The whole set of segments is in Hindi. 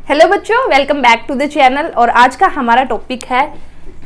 हेलो बच्चों, welcome back to the channel. और आज का हमारा टॉपिक है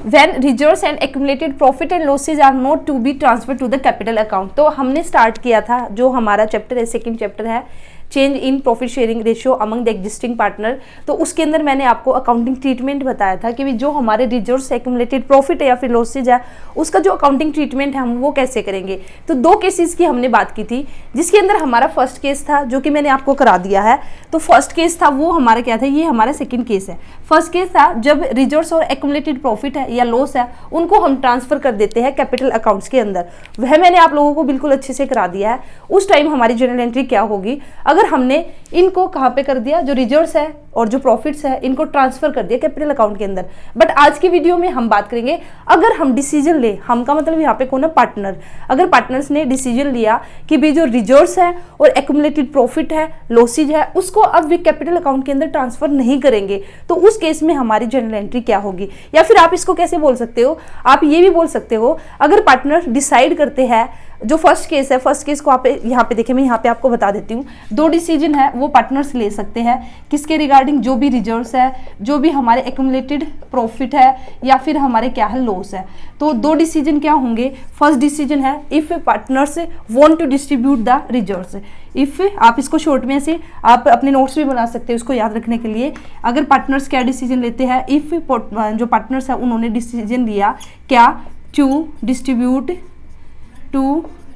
when reserves and accumulated profit and losses are not to be transfer to the capital account. तो हमने स्टार्ट किया था, जो हमारा चैप्टर है, सेकंड चैप्टर है change in profit sharing ratio among the existing partner. तो उसके अंदर मैंने आपको अकाउंटिंग ट्रीटमेंट बताया था कि जो हमारे रिजर्व्स एक्यूमुलेटेड प्रॉफिट है या फिर लॉसेज है, उसका जो अकाउंटिंग ट्रीटमेंट है हम वो कैसे करेंगे। तो दो केसेस की हमने बात की थी, जिसके अंदर हमारा फर्स्ट केस था जो कि मैंने आपको करा दिया है। तो फर्स्ट केस था वो हमारा क्या था, ये हमारा सेकंड केस है। फर्स्ट केस था जब रिजर्व्स और एक्यूमुलेटेड प्रॉफिट है या लॉस है, उनको हम ट्रांसफर कर देते हैं कैपिटल अकाउंट्स के अंदर। वह मैंने आप लोगों को बिल्कुल अच्छे से करा दिया है। उस टाइम हमारी जर्नल एंट्री क्या होगी, अगर हमने इनको कहाँ पे कर दिया, जो रिजर्व्स है और जो प्रॉफिट्स है इनको ट्रांसफर कर दिया कैपिटल अकाउंट के अंदर। बट आज की वीडियो में हम बात करेंगे अगर हम डिसीजन ले, हम का मतलब यहाँ पे कौन है, पार्टनर। अगर पार्टनर्स ने डिसीजन लिया कि भी जो रिजर्व्स है और एक्यूमुलेटेड प्रॉफिट है, लॉसेज है, उसको अब भी कैपिटल अकाउंट के अंदर ट्रांसफर नहीं करेंगे, तो उस केस में हमारी जर्नल एंट्री क्या होगी। या फिर आप इसको कैसे बोल सकते हो, आप ये भी बोल सकते हो अगर पार्टनर डिसाइड करते हैं, जो फर्स्ट केस है, फर्स्ट केस को आप यहाँ पे देखें, मैं यहाँ पे आपको बता देती हूँ। दो डिसीजन है वो पार्टनर्स ले सकते हैं, किसके रिगार्डिंग, जो भी रिजर्व्स है, जो भी हमारे एक्यूमुलेटेड प्रॉफिट है या फिर हमारे क्या है, लॉस है। तो दो डिसीजन क्या होंगे। फर्स्ट डिसीजन है if partners want to distribute the reserves. If आप इसको शॉर्ट में से आप अपने नोट्स भी बना सकते हो इसको याद रखने के लिए। अगर पार्टनर्स क्या डिसीजन लेते हैं, इफ जो पार्टनर्स है उन्होंने डिसीजन लिया क्या, टू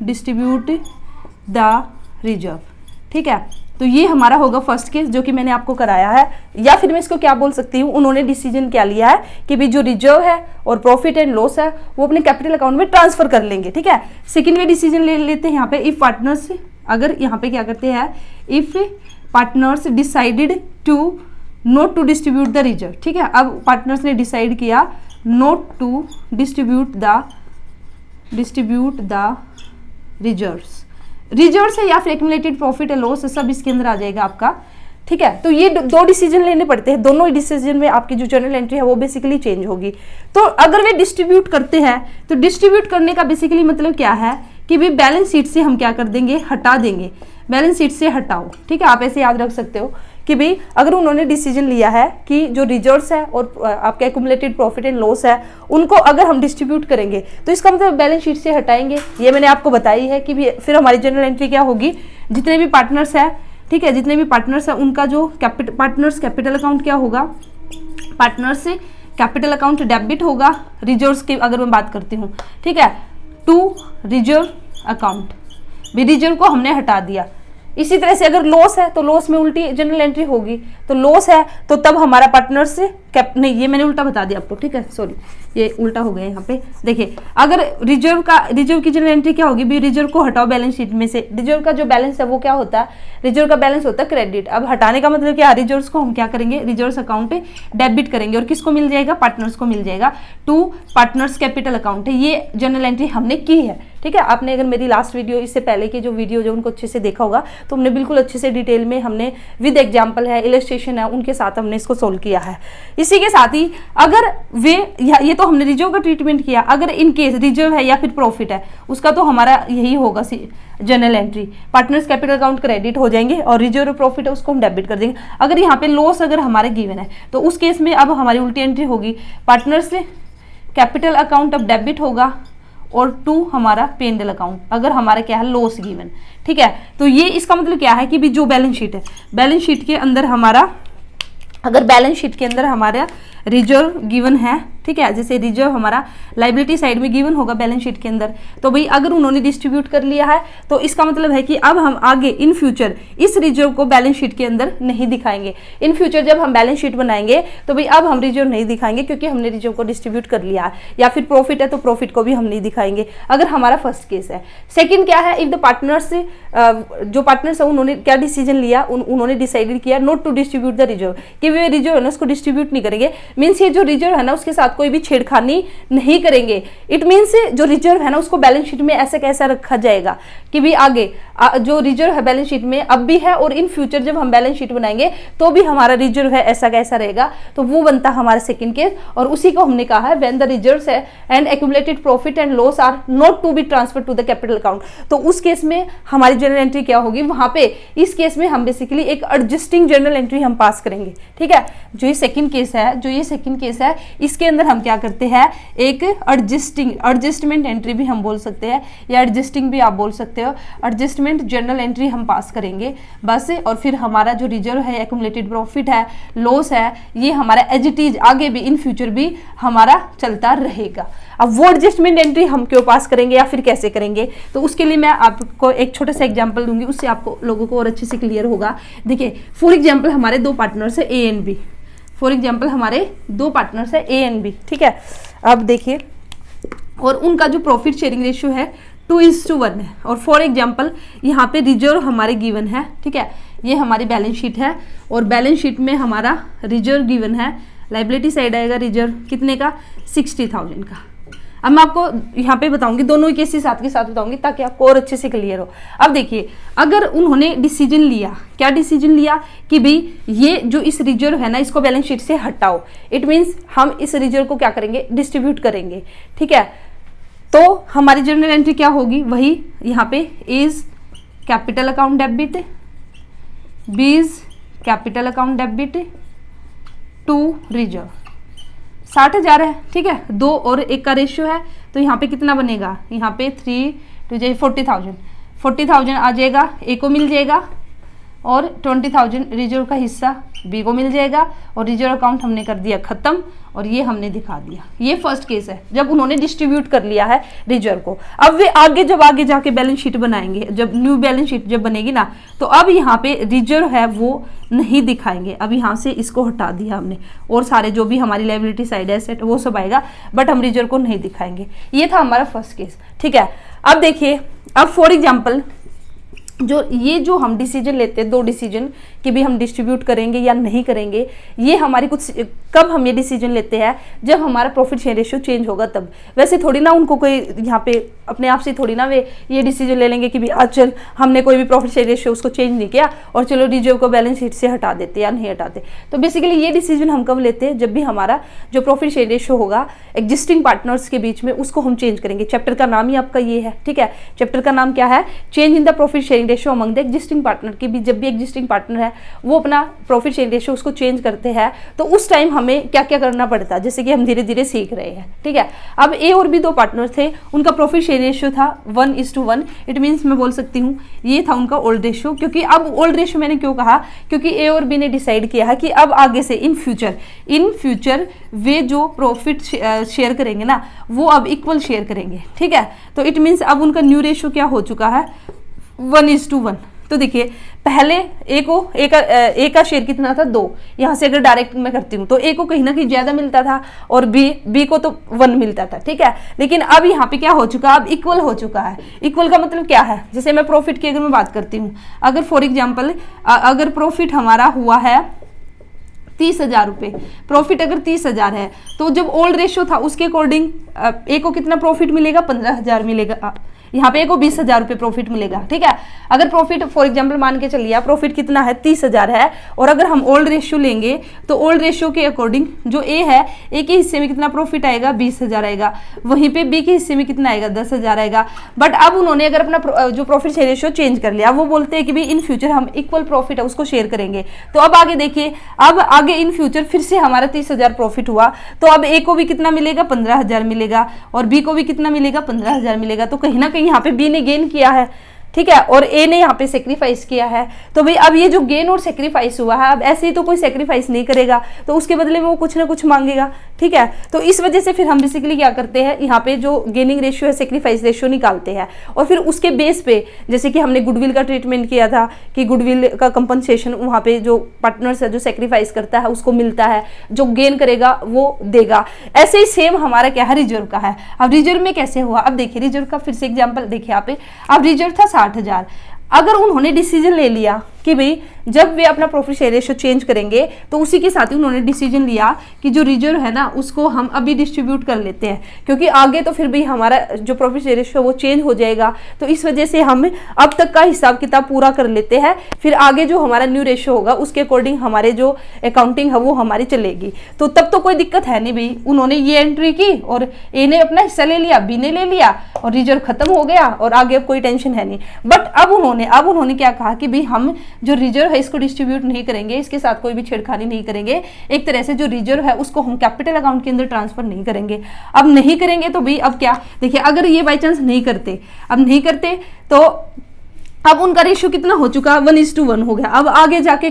डिस्ट्रीब्यूट द रिजर्व, ठीक है। तो ये हमारा होगा फर्स्ट केस जो कि मैंने आपको कराया है। या फिर मैं इसको क्या बोल सकती हूँ, उन्होंने डिसीजन क्या लिया है कि भी जो रिजर्व है और प्रॉफिट एंड लॉस है वो अपने कैपिटल अकाउंट में ट्रांसफर कर लेंगे, ठीक है। सेकेंड में डिसीजन ले लेते हैं यहाँ पे, इफ पार्टनर्स, अगर यहाँ पे क्या करते हैं, if partners decided to not to distribute the reserve, ठीक है। अब पार्टनर्स ने डिसाइड किया not to distribute the reserves है या फिर एक्यूमुलेटेड प्रॉफिट है, लॉस है, सब इसके अंदर आ जाएगा आपका, ठीक है। तो ये दो डिसीजन लेने पड़ते हैं, दोनों डिसीजन में आपकी जो जर्नल एंट्री है वो बेसिकली चेंज होगी। तो अगर वे डिस्ट्रीब्यूट करते हैं, तो डिस्ट्रीब्यूट करने का बेसिकली मतलब क्या है कि भी बैलेंस शीट से हम क्या कर देंगे, हटा देंगे, बैलेंस शीट से हटाओ, ठीक है। आप ऐसे याद रख सकते हो कि भाई अगर उन्होंने डिसीजन लिया है कि जो रिजर्व्स है और आपका एक्यूमुलेटेड प्रॉफिट एंड लॉस है उनको अगर हम डिस्ट्रीब्यूट करेंगे, तो इसका मतलब बैलेंस शीट से हटाएंगे। ये मैंने आपको बताई है कि भी फिर हमारी जनरल एंट्री क्या होगी, जितने भी पार्टनर्स है, ठीक है, जितने भी पार्टनर्स है उनका जो पार्टनर्स कैपिटल अकाउंट क्या होगा, पार्टनर्स से कैपिटल अकाउंट डेबिट होगा, रिजर्व्स की अगर मैं बात करती हूँ, ठीक है, टू रिजर्व अकाउंट, भी रिजर्व को हमने हटा दिया। इसी तरह से अगर लॉस है तो लॉस में उल्टी जनरल एंट्री होगी, तो लॉस है तो तब हमारा पार्टनर से नहीं, ये मैंने उल्टा बता दिया आपको, ठीक है, सॉरी ये उल्टा हो गया यहाँ पे। देखिए अगर रिजर्व की जनरल एंट्री क्या होगी, भी रिजर्व को हटाओ बैलेंस शीट में से। रिजर्व का जो बैलेंस है वो क्या होता है, रिजर्व का बैलेंस होता है क्रेडिट। अब हटाने का मतलब क्या, रिजर्व्स को हम क्या करेंगे, रिजर्व्स अकाउंट डेबिट करेंगे और किसको मिल जाएगा, पार्टनर्स को मिल जाएगा। टू पार्टनर्स कैपिटल अकाउंट है, ये जनरल एंट्री हमने की है, ठीक है। आपने अगर मेरी लास्ट वीडियो, इससे पहले की जो वीडियो जो उनको अच्छे से देखा होगा, तो हमने बिल्कुल अच्छे से डिटेल में हमने विद एग्जाम्पल है, इलस्ट्रेशन है, उनके साथ हमने इसको सोल्व किया है। इसी के साथ ही अगर वे, ये तो हमने रिजर्व का ट्रीटमेंट किया, अगर इन केस रिजर्व है या फिर प्रॉफिट है, उसका तो हमारा यही होगा general entry, partners capital account credit हो जाएंगे और रिजर्व प्रॉफिट है उसको हम डेबिट कर देंगे। अगर यहाँ पे लॉस अगर हमारे गिवन है, तो उस केस में अब हमारी उल्टी एंट्री होगी, पार्टनर्स कैपिटल अकाउंट अब डेबिट होगा और टू हमारा पेंडल अकाउंट अगर हमारा क्या है, लॉस गिवन, ठीक है। तो ये इसका मतलब क्या है कि भी जो बैलेंस शीट है, बैलेंस शीट के अंदर हमारा, अगर बैलेंस शीट के अंदर हमारा रिजर्व गिवन है, ठीक है, जैसे रिजर्व हमारा लाइबिलिटी साइड में गिवन होगा बैलेंस शीट के अंदर, तो भाई अगर उन्होंने डिस्ट्रीब्यूट कर लिया है तो इसका मतलब है कि अब हम आगे इन फ्यूचर इस रिजर्व को बैलेंस शीट के अंदर नहीं दिखाएंगे। इन फ्यूचर जब हम बैलेंस शीट बनाएंगे तो भाई अब हम रिजर्व नहीं दिखाएंगे क्योंकि हमने रिजर्व को डिस्ट्रीब्यूट कर लिया है। या फिर प्रॉफिट है तो प्रॉफिट को भी हम नहीं दिखाएंगे, अगर हमारा फर्स्ट केस है। सेकेंड क्या है, इफ द पार्टनर्स, जो पार्टनर्स है उन्होंने क्या डिसीजन लिया, उन्होंने डिसाइडेड किया not to distribute the reserve, कि वे रिजर्व है ना उसको डिस्ट्रीब्यूट नहीं करेंगे। मीन्स ये जो रिजर्व है ना उसके साथ कोई भी छेड़खानी नहीं करेंगे। इट मीन्स जो रिजर्व है ना उसको बैलेंस शीट में ऐसा कैसा रखा जाएगा कि भी आगे जो रिजर्व है बैलेंस शीट में अब भी है और इन फ्यूचर जब हम बैलेंस शीट बनाएंगे तो भी हमारा रिजर्व है ऐसा कैसा रहेगा, तो वो बनता है हमारा सेकंड केस। और उसी को हमने कहा है व्हेन द रिजर्व्स है and accumulated profit and loss are not to be transfer to the capital account. तो उस केस में हमारी जर्नल एंट्री क्या होगी, वहां पे इस केस में हम बेसिकली एक एडजस्टिंग जर्नल एंट्री हम पास करेंगे। ठीक है, जो ये सेकंड केस है इसके अंदर हम क्या करते हैं, एक एडजस्टमेंट एंट्री भी हम बोल सकते हैं या एडजस्टिंग भी आप बोल सकते हो, एडजस्टमेंट जर्नल एंट्री हम पास करेंगे बस। और फिर हमारा जो रिजर्व है, एक्यूमुलेटेड प्रॉफिट है, लॉस है, ये हमारा एज इट इज आगे भी इन फ्यूचर भी हमारा चलता रहेगा। अब वो एडजस्टमेंट एंट्री हम क्यों पास करेंगे या फिर कैसे करेंगे, तो उसके लिए मैं आपको एक छोटा सा एग्जांपल दूंगी, उससे आपको लोगों को और अच्छे से क्लियर होगा। देखिए फॉर एग्जांपल हमारे दो पार्टनर्स है A and B, for example हमारे दो पार्टनर्स है ए एंड बी। ठीक है, अब देखिए और उनका जो प्रॉफिट शेयरिंग रेशियो है 2:1 है। और फॉर एग्जांपल यहाँ पे रिजर्व हमारे गिवन है। ठीक है, ये हमारी बैलेंस शीट है और बैलेंस शीट में हमारा रिजर्व गिवन है, लाइबिलिटी साइड आएगा रिजर्व कितने का, 60,000 का। अब मैं आपको यहाँ पे बताऊंगी, दोनों ही केसेस साथ के साथ बताऊंगी ताकि आपको और अच्छे से क्लियर हो। अब देखिए अगर उन्होंने डिसीजन लिया, क्या डिसीजन लिया कि भाई ये जो इस रिजर्व है ना इसको बैलेंस शीट से हटाओ, इट मीन्स हम इस रिजर्व को क्या करेंगे, डिस्ट्रीब्यूट करेंगे। ठीक है, तो हमारी जर्नल एंट्री क्या होगी, वही यहाँ पे is capital account debit, B is capital account debit to reserve. 60,000 है। ठीक है, 2 और 1 का रेशियो है तो यहाँ पे कितना बनेगा, यहाँ पे 3 टू 40,000 आ जाएगा, ए को मिल जाएगा और 20,000 रिजर्व का हिस्सा बी को मिल जाएगा और रिजर्व अकाउंट हमने कर दिया खत्म और ये हमने दिखा दिया। ये फर्स्ट केस है जब उन्होंने डिस्ट्रीब्यूट कर लिया है रिजर्व को। अब वे आगे जाके बैलेंस शीट बनाएंगे, जब न्यू बैलेंस शीट जब बनेगी ना, तो अब यहाँ पे रिजर्व है वो नहीं दिखाएंगे। अब यहाँ से इसको हटा दिया हमने और सारे जो भी हमारी लायबिलिटी साइड है सेट वो सब आएगा, बट हम रिजर्व को नहीं दिखाएंगे। ये था हमारा फर्स्ट केस। ठीक है, अब देखिए, अब फॉर एग्जाम्पल जो हम डिसीजन लेते हैं, 2 डिसीजन कि भी हम डिस्ट्रीब्यूट करेंगे या नहीं करेंगे, ये हमारी कुछ कब हम ये डिसीजन लेते हैं, जब हमारा प्रॉफिट शेयर रेशियो चेंज होगा तब। वैसे थोड़ी ना उनको कोई यहाँ पे अपने आप से थोड़ी ना वे ये डिसीजन ले लेंगे कि भी आज चल हमने कोई भी प्रॉफिट शेयर रेशियो उसको चेंज नहीं किया और चलो रिजर्व को बैलेंस शीट से हटा देते या नहीं हटाते। तो बेसिकली ये डिसीजन हम कब लेते हैं, जब भी हमारा जो प्रॉफिट शेयर रेशियो होगा एग्जिस्टिंग पार्टनर्स के बीच में उसको हम चेंज करेंगे। चैप्टर का नाम ही आपका ये है। ठीक है, चैप्टर का नाम क्या है, change in the profit sharing ratio among the existing partner की भी। जब भी एग्जिस्टिंग पार्टनर है वो अपना प्रॉफिट शेयरिंग रेशियो उसको चेंज करते हैं तो उस टाइम हमें क्या क्या करना पड़ता है, जैसे कि हम धीरे धीरे सीख रहे हैं। ठीक है, अब ए और बी 2 पार्टनर थे, उनका प्रॉफिट शेयर रेशियो था 1:1। इट मीन्स मैं बोल सकती हूँ ये था उनका ओल्ड रेशियो। क्योंकि अब ओल्ड रेशियो मैंने क्यों कहा, क्योंकि ए और बी ने डिसाइड किया है कि अब आगे से इन फ्यूचर वे जो प्रॉफिट शेयर करेंगे ना वो अब इक्वल शेयर करेंगे। ठीक है, तो इट मीन्स अब उनका न्यू रेशियो क्या हो चुका है, 1:1। तो देखिए पहले ए का शेयर कितना था, 2। यहाँ से अगर डायरेक्ट मैं करती हूँ तो ए को कहीं ना कहीं ज्यादा मिलता था और बी को तो 1 मिलता था। ठीक है, लेकिन अब यहाँ पे क्या हो चुका है, अब इक्वल हो चुका है। इक्वल का मतलब क्या है, जैसे मैं प्रॉफिट की अगर मैं बात करती हूँ, अगर फॉर एग्जाम्पल अगर प्रॉफिट हमारा हुआ है 30,000 रुपये, प्रॉफिट अगर 30,000 है तो जब ओल्ड रेशियो था उसके अकॉर्डिंग ए को कितना प्रॉफिट मिलेगा, 15,000 मिलेगा। यहाँ पे को 20,000 रुपये प्रॉफिट मिलेगा। ठीक है, अगर प्रॉफिट फॉर एग्जांपल मान के चलिए प्रॉफिट कितना है 30,000 है और अगर हम ओल्ड रेशियो लेंगे तो ओल्ड रेशियो के अकॉर्डिंग जो ए है, ए के हिस्से में कितना प्रॉफिट आएगा, 20,000 आएगा। वहीं पे बी के हिस्से में कितना आएगा, 10,000 आएगा। बट अब उन्होंने अगर अपना जो प्रॉफिट शेयर रेशियो चेंज कर लिया, वो बोलते हैं कि भाई इन फ्यूचर हम इक्वल प्रॉफिट है उसको शेयर करेंगे। तो अब आगे देखिए, अब आगे इन फ्यूचर फिर से हमारा 30,000 प्रॉफिट हुआ तो अब ए को भी कितना मिलेगा, 15,000 मिलेगा और बी को भी कितना मिलेगा, 15,000 मिलेगा। तो कहीं ना कहीं यहाँ पे बी ने गेन किया है। ठीक है, और ए ने यहाँ पे सेक्रीफाइस किया है। तो भाई अब ये जो गेन और सेक्रीफाइस हुआ है, अब ऐसे ही तो कोई सेक्रीफाइस नहीं करेगा, तो उसके बदले में वो कुछ ना कुछ मांगेगा। ठीक है, तो इस वजह से फिर हम बेसिकली क्या करते हैं, यहाँ पे जो गेनिंग रेशियो है सेक्रीफाइस रेशियो निकालते हैं और फिर उसके बेस पे, जैसे कि हमने गुडविल का ट्रीटमेंट किया था कि गुडविल का कंपनसेशन वहाँ पे जो पार्टनर्स है जो सेक्रीफाइस करता है उसको मिलता है, जो गेन करेगा वो देगा। ऐसे ही सेम हमारा क्या है, रिजर्व का है। अब रिजर्व में कैसे हुआ, अब देखिए रिजर्व का फिर से एग्जाम्पल देखिए यहाँ पे। अब रिजर्व था 60,000, अगर उन्होंने डिसीजन ले लिया कि भाई जब वे अपना प्रॉफिट शेयर रेशियो चेंज करेंगे तो उसी के साथ ही उन्होंने डिसीजन लिया कि जो रिजर्व है ना उसको हम अभी डिस्ट्रीब्यूट कर लेते हैं, क्योंकि आगे तो फिर भी हमारा जो प्रॉफिट शेयर रेशियो वो चेंज हो जाएगा, तो इस वजह से हम अब तक का हिसाब किताब पूरा कर लेते हैं, फिर आगे जो हमारा न्यू रेशियो होगा उसके अकॉर्डिंग हमारे जो अकाउंटिंग है वो हमारी चलेगी। तो तब तो कोई दिक्कत है नहीं भाई, उन्होंने ये एंट्री की और ए ने अपना हिस्सा ले लिया, बी ने ले लिया और रिजर्व खत्म हो गया और आगे अब कोई टेंशन है नहीं। बट अब उन्होंने क्या कहा कि भाई हम जो रिजर्व है इसको डिस्ट्रीब्यूट नहीं करेंगे, इसके साथ कोई भी छेड़खानी नहीं करेंगे, एक तरह से जो रिजर्व है उसको हम कैपिटल अकाउंट के अंदर ट्रांसफर नहीं करेंगे। अब नहीं करेंगे तो भाई अब क्या, देखिए अगर ये बाई चांस नहीं करते तो अब उनका रेशियो कितना हो चुका, 1:1 हो गया। अब आगे जाके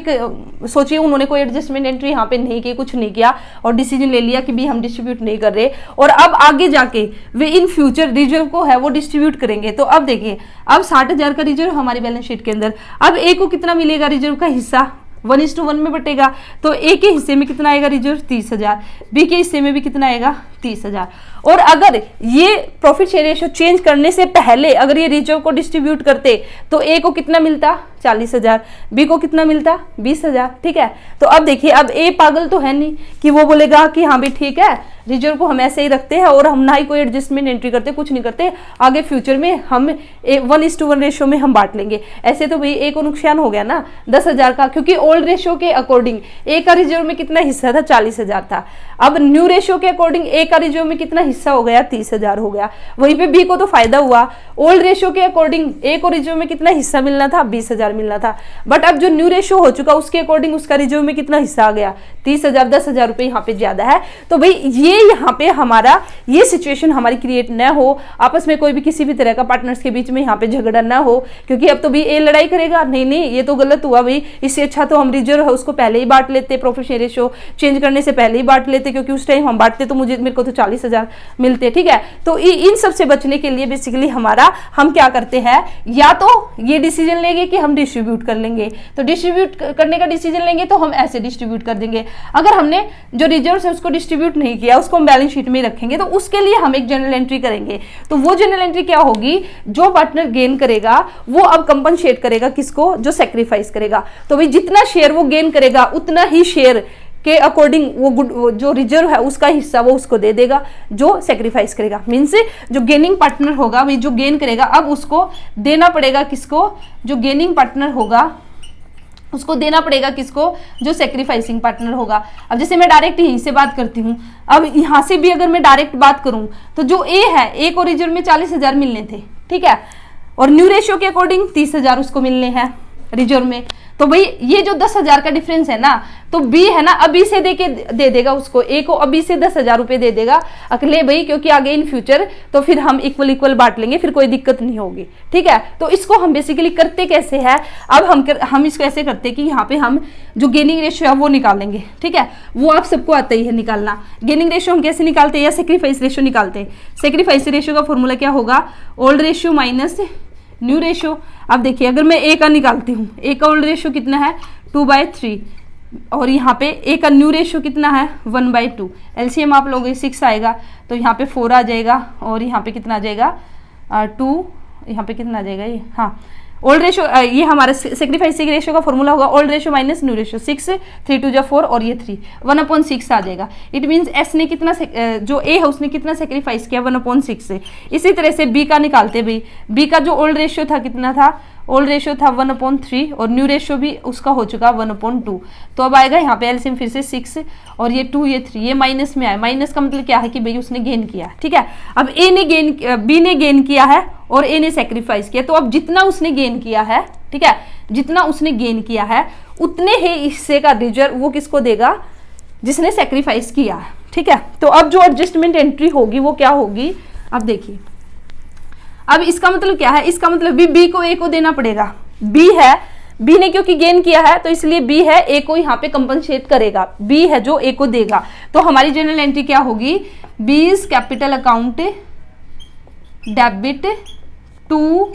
सोचिए उन्होंने कोई एडजस्टमेंट एंट्री यहाँ पे नहीं की, कुछ नहीं किया और डिसीजन ले लिया कि भी हम डिस्ट्रीब्यूट नहीं कर रहे, और अब आगे जाके वे इन फ्यूचर रिजर्व को है वो डिस्ट्रीब्यूट करेंगे। तो अब देखिए अब 60,000 का रिजर्व हमारी बैलेंस शीट के अंदर, अब ए को कितना मिलेगा रिजर्व का हिस्सा, 1:1 में बटेगा, तो ए के हिस्से में कितना आएगा रिजर्व 30,000, बी के हिस्से में भी कितना आएगा 30,000। और अगर ये प्रॉफिट शेयर रेशियो चेंज करने से पहले अगर ये रिजर्व को डिस्ट्रीब्यूट करते तो ए को कितना मिलता 40,000, बी को कितना मिलता 20,000, ठीक है। तो अब देखिए अब ए पागल तो है नहीं कि वो बोलेगा कि हाँ भाई ठीक है रिजर्व को हम ऐसे ही रखते हैं और हम ना ही कोई एडजस्टमेंट एंट्री करते, कुछ नहीं करते, आगे फ्यूचर में हम 1:1 रेशियो में हम बांट लेंगे। ऐसे तो भाई ए को नुकसान हो गया ना 10,000 का, क्योंकि ओल्ड रेशियो के अकॉर्डिंग ए का रिजर्व में कितना हिस्सा था 40,000 था, अब न्यू रेशियो के अकॉर्डिंग ए का रिजर्व में कितना हिस्सा हो गया 30,000 हो गया। वहीं पे बी को तो फायदा हुआ, ओल्ड रेशियो के अकॉर्डिंग ए को रिजर्व में कितना हिस्सा मिलना था 20,000 मिलना था, बट अब जो न्यू रेशियो हो चुका उसके अकॉर्डिंग उसका रिजर्व में कितना हिस्सा आ गया 30,000, 10,000 रुपए यहाँ पे ज्यादा है। तो भाई ये यहाँ पे हमारा ये सिचुएशन हमारी क्रिएट न हो, आपस में कोई भी किसी भी तरह का पार्टनर्स के बीच में यहाँ पे झगड़ा ना हो, क्योंकि अब तो भी ए लड़ाई करेगा, नहीं ये तो गलत हुआ भाई, इससे अच्छा तो हम रिजर्व है उसको पहले ही बांट लेते, प्रॉफिट शेयर रेशियो चेंज करने से पहले ही बांट लेते, क्योंकि उस टाइम हम बांटते तो मेरे को तो 40,000 मिलते, ठीक है। तो इन सब से बचने के लिए बेसिकली हम क्या करते हैं, या तो ये डिसीजन लेंगे कि हम डिस्ट्रीब्यूट कर लेंगे, तो डिस्ट्रीब्यूट करने का डिसीजन लेंगे तो हम ऐसे डिस्ट्रीब्यूट कर देंगे। अगर हमने जो रिजर्व है उसको डिस्ट्रीब्यूट नहीं किया, उसको हम बैलेंस शीट में रखेंगे, तो उसके लिए हम एक जनरल एंट्री करेंगे। तो वो जनरल एंट्री क्या होगी, जो पार्टनर गेन करेगा वो अब कंपनसेट करेगा किसको, जो सेक्रीफाइस करेगा। तो भाई जितना शेयर वो गेन करेगा उतना ही शेयर के अकॉर्डिंग वो जो रिजर्व है उसका हिस्सा वो उसको दे देगा जो सेक्रीफाइस करेगा। मीन्स जो गेनिंग पार्टनर होगा भाई जो गेन करेगा अब उसको देना पड़ेगा किसको, जो गेनिंग पार्टनर होगा उसको देना पड़ेगा किसको, जो सेक्रीफाइसिंग पार्टनर होगा। अब जैसे मैं डायरेक्ट यहीं से बात करती हूँ, अब यहाँ से भी अगर मैं डायरेक्ट बात करूँ तो जो ए है, ए को रिजर्व में 40,000 मिलने थे, ठीक है, और न्यू रेशियो के अकॉर्डिंग 30,000 उसको मिलने हैं रिजर्व में। तो भाई ये जो 10,000 का डिफरेंस है ना, तो बी है ना अभी से दे देगा उसको, ए को अभी से 10,000 रुपए दे देगा अगले भाई, क्योंकि आगे इन फ्यूचर तो फिर हम इक्वल बांट लेंगे, फिर कोई दिक्कत नहीं होगी, ठीक है। तो इसको हम बेसिकली करते कैसे है, अब हम इसको ऐसे करते कि यहाँ पे हम जो गेनिंग रेशियो है वो निकालेंगे, ठीक है, वो आप सबको आता ही है निकालना। गेनिंग रेशियो हम कैसे निकालते हैं, या सेक्रीफाइस रेशियो निकालते हैं। सेक्रीफाइस रेशियो का फॉर्मूला क्या होगा, old ratio minus new ratio. अब देखिए अगर मैं ए का निकालती हूँ, ए का ओल्ड रेशियो कितना है 2/3, और यहाँ पे ए का न्यू रेशियो कितना है 1/2, एलसीएम आप लोग 6 आएगा, तो यहाँ पे 4 आ जाएगा, और यहाँ पे कितना आ जाएगा 2, यहाँ पे कितना आ जाएगा ये, हाँ ओल्ड रेशियो, ये हमारा सेक्रीफाइस रेशियो का फॉर्मूला होगा old ratio minus new ratio, 6 3 2 4 और ये 3 1/6 आ जाएगा। इट मीन्स एस ने कितना जो ए है उसने कितना सेक्रीफाइस किया 1/6 से। इसी तरह से बी का निकालते भी, बी का जो ओल्ड रेशियो था कितना था, ओल्ड रेशियो था 1/3 और न्यू रेशियो भी उसका हो चुका 1/2। तो अब आएगा यहाँ पे एलसीएम फिर से 6 और ये 2 ये 3, ये माइनस में आया। माइनस का मतलब क्या है कि भाई उसने गेन किया, ठीक है। अब बी ने गेन किया है और ए ने सेक्रीफाइस किया, तो अब जितना उसने गेन किया है, ठीक है, जितना उसने गेन किया है उतने ही हिस्से का रिजर्व वो किसको देगा, जिसने सेक्रीफाइस किया है, ठीक है। तो अब जो एडजस्टमेंट एंट्री होगी वो क्या होगी, अब देखिए अब इसका मतलब क्या है, इसका मतलब भी बी को ए को देना पड़ेगा। बी है, बी ने क्योंकि गेन किया है तो इसलिए बी है, ए को यहाँ पे कंपनसेट करेगा, बी है जो ए को देगा। तो हमारी जनरल एंट्री क्या होगी, B is capital account debit to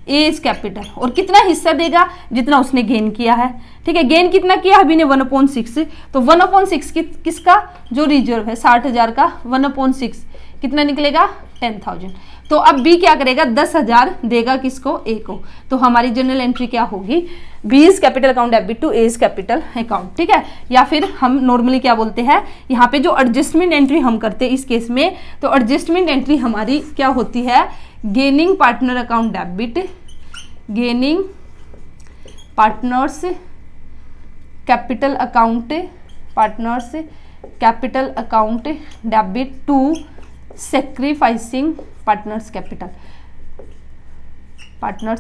A is capital, और कितना हिस्सा देगा, जितना उसने गेन किया है, ठीक है। गेन कितना किया अभी ने 1/6, तो 1/6 किसका, जो रिजर्व है 60,000 का 1/6 कितना निकलेगा 10,000। तो अब बी क्या करेगा, 10,000 देगा किसको, ए को। तो हमारी जनरल एंट्री क्या होगी, B is capital account debit to A is capital account, ठीक है। या फिर हम नॉर्मली क्या बोलते हैं, यहाँ पे जो एडजस्टमेंट एंट्री हम करते हैं इस केस में, तो एडजस्टमेंट एंट्री हमारी क्या होती है, gaining partner account debit, gaining partners capital account, partners capital account debit to sacrificing partners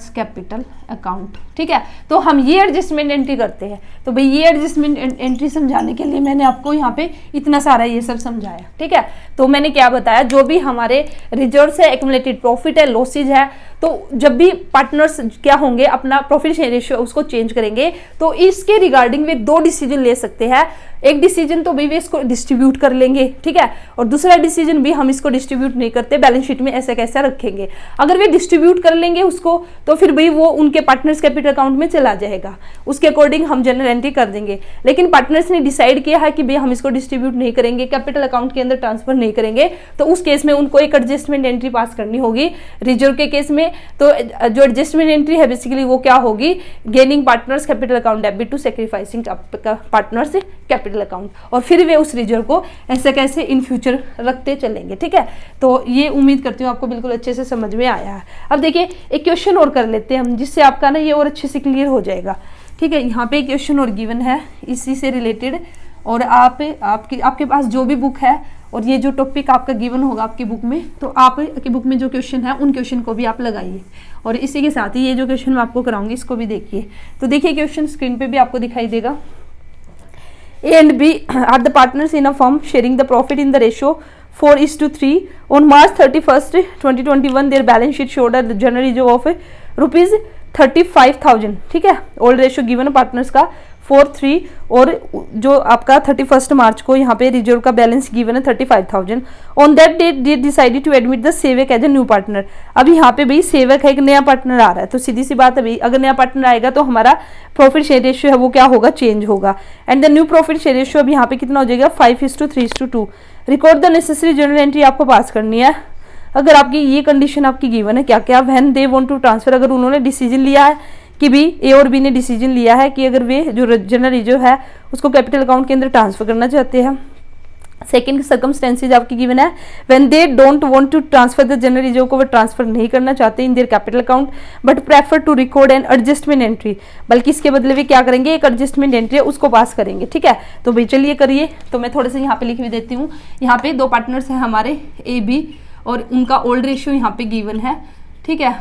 capital account, ठीक है। तो हम ये एडजस्टमेंट एंट्री करते हैं। तो भाई ये एडजस्टमेंट एंट्री समझाने के लिए मैंने आपको यहाँ पे इतना सारा ये सब समझाया, ठीक है। तो मैंने क्या बताया, जो भी हमारे रिजर्व्स है, एक्युमुलेटेड प्रॉफिट है, लॉसेज है, तो जब भी पार्टनर्स क्या होंगे अपना प्रॉफिट शेयर रेशियो उसको चेंज करेंगे, तो इसके रिगार्डिंग वे 2 डिसीजन ले सकते हैं। एक डिसीजन तो भाई वे इसको डिस्ट्रीब्यूट कर लेंगे, ठीक है, और दूसरा डिसीजन भी हम इसको डिस्ट्रीब्यूट नहीं करते, बैलेंस शीट में ऐसा कैसा रखेंगे। अगर वे डिस्ट्रीब्यूट कर लेंगे उसको, तो फिर भाई वो उनके पार्टनर्स कैपिटल अकाउंट में चला जाएगा, उसके अकॉर्डिंग हम जनरल एंट्री कर देंगे। लेकिन पार्टनर्स ने डिसाइड किया है कि भाई हम इसको डिस्ट्रीब्यूट नहीं करेंगे, कैपिटल अकाउंट के अंदर ट्रांसफर नहीं करेंगे, तो उस केस में उनको एक एडजस्टमेंट एंट्री पास करनी होगी। रिजर्व के केस में तो जो एडजस्टमेंट एंट्री है बेसिकली वो क्या होगी, gaining partners capital account debit to sacrificing partners capital account, और फिर वे उस रिजर्व को ऐसे कैसे इन फ्यूचर रखते चलेंगे, ठीक है। तो ये उम्मीद करती हूँ आपको बिल्कुल अच्छे से समझ में आया है। अब देखिए एक क्वेश्चन और कर लेते हैं हम, जिससे आपका ना ये और अच्छे से क्लियर हो जाएगा, ठीक है। यहाँ पे एक क्वेश्चन और गिवन है इसी से रिलेटेड, और आपके पास जो भी बुक है और ये जो टॉपिक आपका गिवन होगा आपकी बुक में, तो आपकी बुक में जो क्वेश्चन है उन क्वेश्चन को भी आप लगाइए, और इसी के साथ ही ये जो क्वेश्चन मैं आपको कराऊंगी इसको भी देखिए। तो देखिए क्वेश्चन स्क्रीन पे भी आपको दिखाई देगा। A and B are the partners in a firm sharing the profit in the ratio 4:3. On March 31st, 2021, their balance sheet showed a general reserve of rupees 35,000, ठीक है। ओल्ड रेशियो गिवन पार्टनर्स का 4:3, और जो आपका 31 मार्च को यहाँ पे रिजर्व का बैलेंस गिवन है 35,000। On that date they decided to admit the Sevak as a new partner. अब यहाँ पे भाई सेवक है, एक नया पार्टनर आ रहा है, तो सीधी सी बात है भाई, अगर नया पार्टनर आएगा तो हमारा प्रॉफिट शेयर रेशियो है वो क्या होगा, चेंज होगा। And the new profit share ratio अब यहाँ पे कितना हो जाएगा, 5:3:2। Record the necessary journal entry आपको पास करनी है। अगर आपकी ये कंडीशन आपकी गिवन है, क्या क्या, when they want to transfer, अगर उन्होंने डिसीजन लिया है कि भी ए और बी ने डिसीजन लिया है कि अगर वे जो जनरल रिजर्व है उसको कैपिटल अकाउंट के अंदर ट्रांसफर करना चाहते हैं। सेकंड सर्कमस्टेंसेज आपकी गिवन है, when they don't want to transfer the general reserve को वो ट्रांसफर नहीं करना चाहते in their capital account, but prefer to record an adjustment entry, बल्कि इसके बदले वे क्या करेंगे, एक एडजस्टमेंट एंट्री उसको पास करेंगे, ठीक है। तो भाई चलिए करिए। तो मैं थोड़े से यहाँ पे लिख भी देती हूँ। यहाँ पे 2 पार्टनर्स हैं हमारे ए बी, और उनका ओल्ड रेशियो यहाँ पे गिवन है, ठीक है।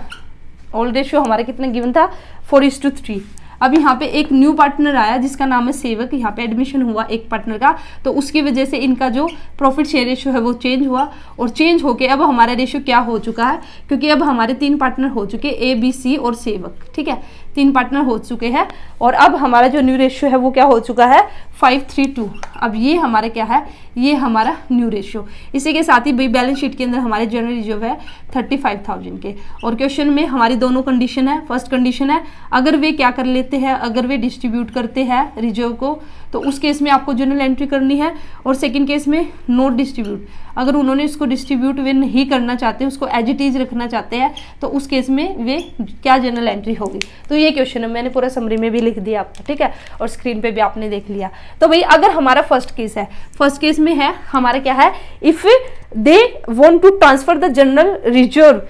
ओल्ड रेशियो हमारा कितना गिवन था, 4:3। अब यहाँ पे एक न्यू पार्टनर आया जिसका नाम है सेवक, यहाँ पे एडमिशन हुआ एक पार्टनर का, तो उसकी वजह से इनका जो प्रॉफिट शेयर रेशियो है वो चेंज हुआ, और चेंज होके अब हमारा रेशियो क्या हो चुका है, क्योंकि अब हमारे 3 पार्टनर हो चुके, ए बी सी और सेवक, ठीक है, 3 पार्टनर हो चुके हैं, और अब हमारा जो न्यू रेशियो है वो क्या हो चुका है, 5:3:2। अब ये हमारा क्या है, ये हमारा न्यू रेशियो। इसी के साथ ही भाई बैलेंस शीट के अंदर हमारे जनरल रिजर्व है 35,000 के, और क्वेश्चन में हमारी दोनों कंडीशन है। फर्स्ट कंडीशन है अगर वे क्या कर लेते हैं, अगर वे डिस्ट्रीब्यूट करते हैं रिजर्व को, तो उस केस में आपको जनरल एंट्री करनी है, और सेकंड केस में नॉट डिस्ट्रीब्यूट, अगर उन्होंने इसको डिस्ट्रीब्यूट वे नहीं करना चाहते, उसको एज इट इज रखना चाहते हैं, तो उस केस में वे क्या जनरल एंट्री होगी। तो ये क्वेश्चन है, मैंने पूरा समरी में भी लिख दिया आपको, ठीक है, और स्क्रीन पे भी आपने देख लिया। तो भाई अगर हमारा फर्स्ट केस है, फर्स्ट केस में है हमारा क्या है, if they want to transfer the general reserve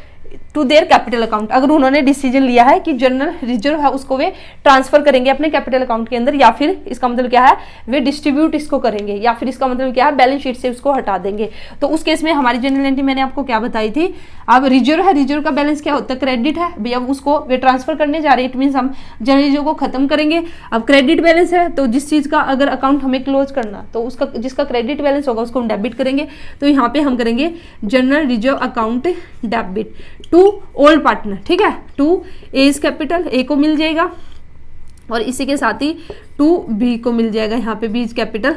to their capital account, अगर उन्होंने डिसीजन लिया है कि जनरल रिजर्व है उसको वे ट्रांसफर करेंगे अपने कैपिटल अकाउंट के अंदर, या फिर इसका मतलब क्या है, वे डिस्ट्रीब्यूट इसको करेंगे, या फिर इसका मतलब क्या है, बैलेंस शीट से उसको हटा देंगे। तो उस केस में हमारी जनरल एंट्री मैंने आपको क्या बताई थी, अब रिजर्व है, रिजर्व का बैलेंस क्या होता है, क्रेडिट है भैया, उसको वे ट्रांसफर करने जा रहे हैं, इट मीन्स हम जनरल रिजर्व को खत्म करेंगे। अब क्रेडिट बैलेंस है, तो जिस चीज का अगर अकाउंट हमें क्लोज करना, तो उसका जिसका क्रेडिट बैलेंस होगा उसको हम डेबिट करेंगे। तो यहाँ पे हम करेंगे general reserve account debit to old partner, ठीक है, to A is capital, A को मिल जाएगा, और इसी के साथ ही टू बी को मिल जाएगा, यहाँ पे बी इज कैपिटल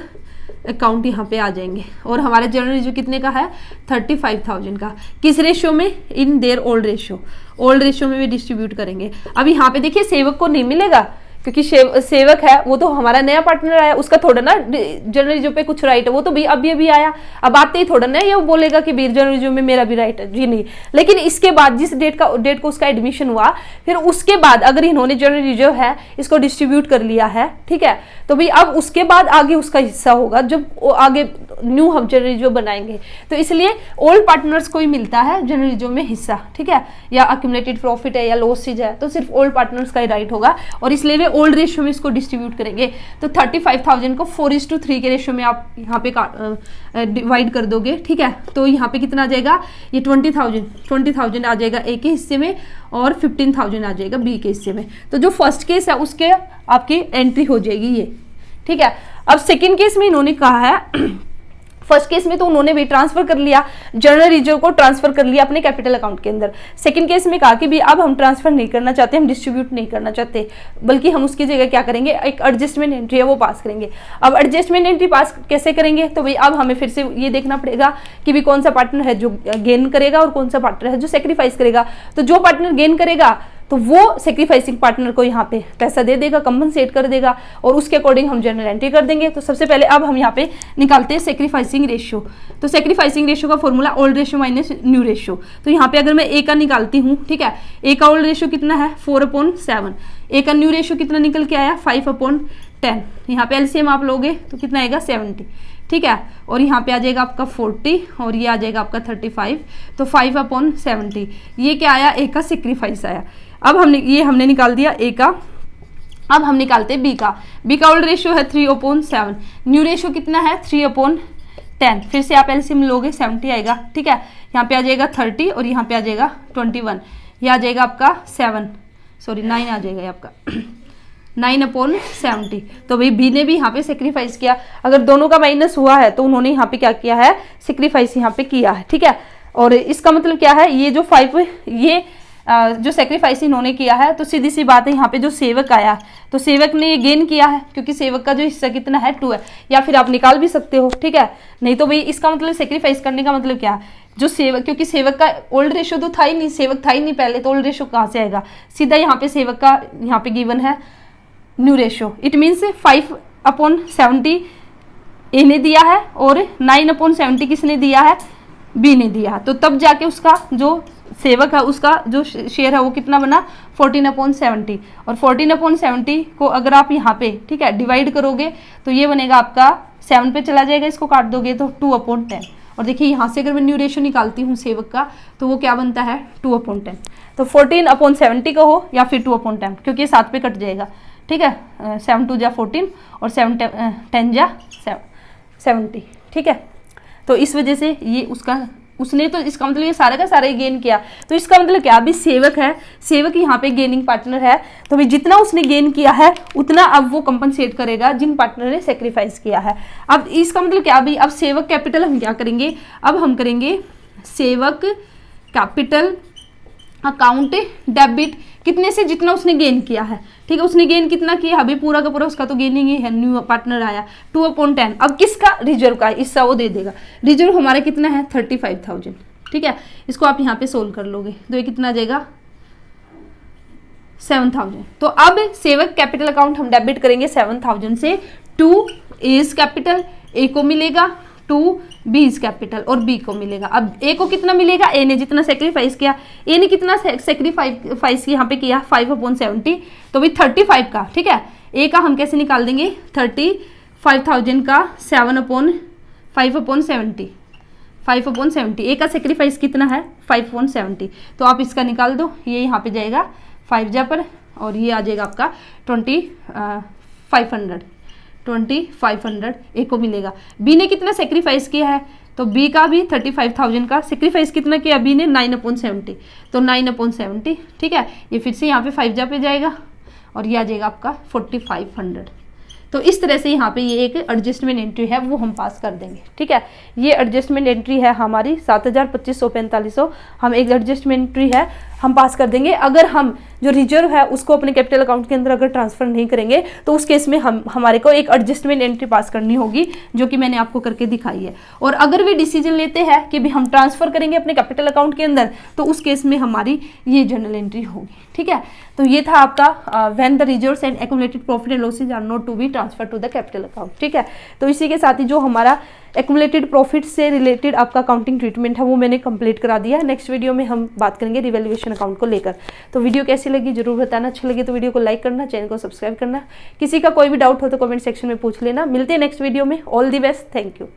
अकाउंट यहाँ पे आ जाएंगे। और हमारे जनरल रिजर्व कितने का है, 35,000 का, किस रेशियो में, in their old ratio, old ratio में भी डिस्ट्रीब्यूट करेंगे। अब यहाँ पे देखिए सेवक को नहीं मिलेगा, क्योंकि सेवक है वो तो हमारा नया पार्टनर आया, उसका थोड़ा ना जनरल रिजर्व पे कुछ राइट है, वो तो भी अभी आया, अब आते ही थोड़ा ना ये वो बोलेगा कि जनरल रिजर्व में मेरा भी राइट है, जी नहीं। लेकिन इसके बाद जिस डेट को उसका एडमिशन हुआ, फिर उसके बाद अगर इन्होंने जनरल रिजर्व है इसको डिस्ट्रीब्यूट कर लिया है, ठीक है, तो भाई अब उसके बाद आगे उसका हिस्सा होगा जब आगे न्यू हम जनरल रिजर्व बनाएंगे। तो इसलिए ओल्ड पार्टनर्स को ही मिलता है जनरल रिजर्व में हिस्सा, ठीक है, या अक्यूमुलेटेड प्रॉफिट है या लॉसेज है, तो सिर्फ ओल्ड पार्टनर्स का ही राइट होगा, और इसलिए वे ओल्ड रेशियो में इसको डिस्ट्रीब्यूट करेंगे। तो 35,000 को 4:3 के रेशियो में आप यहाँ पे डिवाइड कर दोगे, ठीक है, तो यहाँ पे कितना आ जाएगा, ये 20,000 आ जाएगा ए के हिस्से में और 15,000 आ जाएगा बी के हिस्से में। तो जो फर्स्ट केस है उसके आपकी एंट्री हो जाएगी ये, ठीक है। अब सेकेंड केस में इन्होंने कहा है, फर्स्ट केस में तो उन्होंने भी ट्रांसफर कर लिया, जनरल रिजर्व को ट्रांसफर कर लिया अपने कैपिटल अकाउंट के अंदर। सेकंड केस में कहा कि भी अब हम ट्रांसफर नहीं करना चाहते, हम डिस्ट्रीब्यूट नहीं करना चाहते, बल्कि हम उसकी जगह क्या करेंगे, एक एडजस्टमेंट एंट्री है वो पास करेंगे। अब एडजस्टमेंट एंट्री पास कैसे करेंगे, तो भाई अब हमें फिर से ये देखना पड़ेगा कि भी कौन सा पार्टनर है जो गेन करेगा और कौन सा पार्टनर है जो सेक्रीफाइस करेगा। तो जो पार्टनर गेन करेगा तो वो सेक्रीफाइसिंग पार्टनर को यहाँ पे पैसा दे देगा, कंपनसेट कर देगा, और उसके अकॉर्डिंग हम जनरल एंट्री कर देंगे। तो सबसे पहले अब हम यहाँ पे निकालते हैं सेक्रीफाइसिंग रेशियो। तो सेक्रीफाइसिंग रेशियो का formula old ratio minus new ratio. तो यहाँ पे अगर मैं ए का निकालती हूँ, ठीक है, ए का ओल्ड रेशियो कितना है 4/7, ए का न्यू रेशियो कितना निकल के आया 5/10। यहाँ पे एलसीएम आप लोगे तो कितना आएगा 70, ठीक है, और यहाँ पे आ जाएगा आपका 40 और ये आ जाएगा आपका 35, तो 5/70 ये क्या आया, ए का सेक्रीफाइस आया। अब हमने निकाल दिया ए का। अब हम निकालते हैं बी का। बी का ओल्ड रेशियो है 3/7, न्यू रेशियो कितना है 3/10। फिर से आप एलसीएम लोगे 70 आएगा, ठीक है, यहाँ पे आ जाएगा 30 और यहाँ पे आ जाएगा 21, ये आ जाएगा आपका 9 आ जाएगा आपका 9/70। तो भाई बी ने भी यहाँ पे सेक्रीफाइस किया। अगर दोनों का माइनस हुआ है तो उन्होंने यहाँ पे क्या किया है, सेक्रीफाइस यहाँ पे किया है, ठीक है। और इसका मतलब क्या है, ये जो 5 ये जो सेक्रीफाइस इन्होंने किया है, तो सीधी सी बात है यहाँ पे जो सेवक आया तो सेवक ने ये गेन किया है, क्योंकि सेवक का जो हिस्सा कितना है 2 है, या फिर आप निकाल भी सकते हो, ठीक है। नहीं तो भाई इसका मतलब सेक्रीफाइस करने का मतलब क्या है, जो सेवक, क्योंकि सेवक का ओल्ड रेशियो तो था ही नहीं, सेवक था ही नहीं पहले, तो ओल्ड रेशियो कहाँ से आएगा, सीधा यहाँ पे सेवक का यहाँ पे गिवन है न्यू रेशियो। इट मीन्स 5/70 ए ने दिया है और 9/70 किसने दिया है, बी ने दिया है। तो तब जाके उसका जो सेवक है उसका जो शेयर है वो कितना बना 14/70, और 14/70 को अगर आप यहाँ पे, ठीक है, डिवाइड करोगे तो ये बनेगा आपका 7 पे चला जाएगा, इसको काट दोगे तो 2/10। और देखिए यहाँ से अगर मैं न्यू रेशियो निकालती हूँ सेवक का तो वो क्या बनता है 2/10। तो 14/70 का हो या फिर 2/10, क्योंकि ये 7 पे कट जाएगा, ठीक है, 7 2 जा 14 और 7 10 जा 70, ठीक है। तो इस वजह से ये उसने तो इसका मतलब ये सारा का सारा ही गेन किया। तो इसका मतलब क्या, अभी सेवक है, सेवक यहाँ पे गेनिंग पार्टनर है, तो भाई जितना उसने गेन किया है उतना अब वो कंपनसेट करेगा जिन पार्टनर ने सेक्रीफाइस किया है। अब इसका मतलब क्या, अभी अब सेवक कैपिटल हम क्या करेंगे, अब हम करेंगे सेवक कैपिटल अकाउंट डेबिट कितने से, जितना उसने गेन किया है, ठीक है, उसने गेन कितना किया, अभी पूरा का पूरा उसका तो गेनिंग ही है, न्यू पार्टनर आया 2/10। अब किसका, रिजर्व का हिस्सा वो दे देगा। रिजर्व हमारा कितना है 35,000, ठीक है, इसको आप यहाँ पे सोल्व कर लोगे तो ये कितना आ जाएगा 7,000। तो अब सेवक कैपिटल अकाउंट हम डेबिट करेंगे 7,000 से। 2 एज कैपिटल, ए को मिलेगा, 2 बी इज कैपिटल और बी को मिलेगा। अब ए को कितना मिलेगा, ए ने जितना सेक्रीफाइस किया, ए ने कितना सेक्रीफाइस यहाँ पे किया 5/70, तो भाई 35 का, ठीक है, ए का हम कैसे निकाल देंगे 35,000 का 5/70, ए का सेक्रीफाइस कितना है 5/70, तो आप इसका निकाल दो, ये यहाँ पे जाएगा 5 जा पर और ये आ जाएगा आपका 2500 ए को मिलेगा। बी ने कितना सेक्रीफाइस किया है, तो बी का भी 35,000 का सेक्रीफाइस कितना किया बी ने 9/70, तो 9/70, ठीक है, ये फिर से यहाँ पे 5 जा पे जाएगा और ये आ जाएगा आपका 4500। तो इस तरह से यहाँ पे ये एक एडजस्टमेंट एंट्री है वो हम पास कर देंगे, ठीक है। ये एडजस्टमेंट एंट्री है हमारी 7,000, 2500, 4500, हम एक एडजस्टमेंट एंट्री है हम पास कर देंगे। अगर हम जो रिजर्व है उसको अपने कैपिटल अकाउंट के अंदर अगर ट्रांसफर नहीं करेंगे तो उस केस में हमारे को एक एडजस्टमेंट एंट्री पास करनी होगी, जो कि मैंने आपको करके दिखाई है। और अगर वे डिसीजन लेते हैं कि भी हम ट्रांसफर करेंगे अपने कैपिटल अकाउंट के अंदर, तो उस केस में हमारी ये जर्नल एंट्री होगी। ठीक है, तो ये था आपका when the reserves and accumulated profit and losses are not to be transfer to the capital account. ठीक है, तो इसी के साथ ही जो हमारा एक्यूमुलेटेड प्रॉफिट से रिलेटेड आपका अकाउंटिंग ट्रीटमेंट है वो मैंने कंप्लीट करा दिया है। नेक्स्ट वीडियो में हम बात करेंगे रिवैल्यूएशन अकाउंट को लेकर। तो वीडियो कैसी लगी जरूर बताना, अच्छा लगे तो वीडियो को लाइक करना, चैनल को सब्सक्राइब करना। किसी का कोई भी डाउट हो तो कमेंट सेक्शन में पूछ लेना। मिलते हैं नेक्स्ट वीडियो में। All the best, thank you.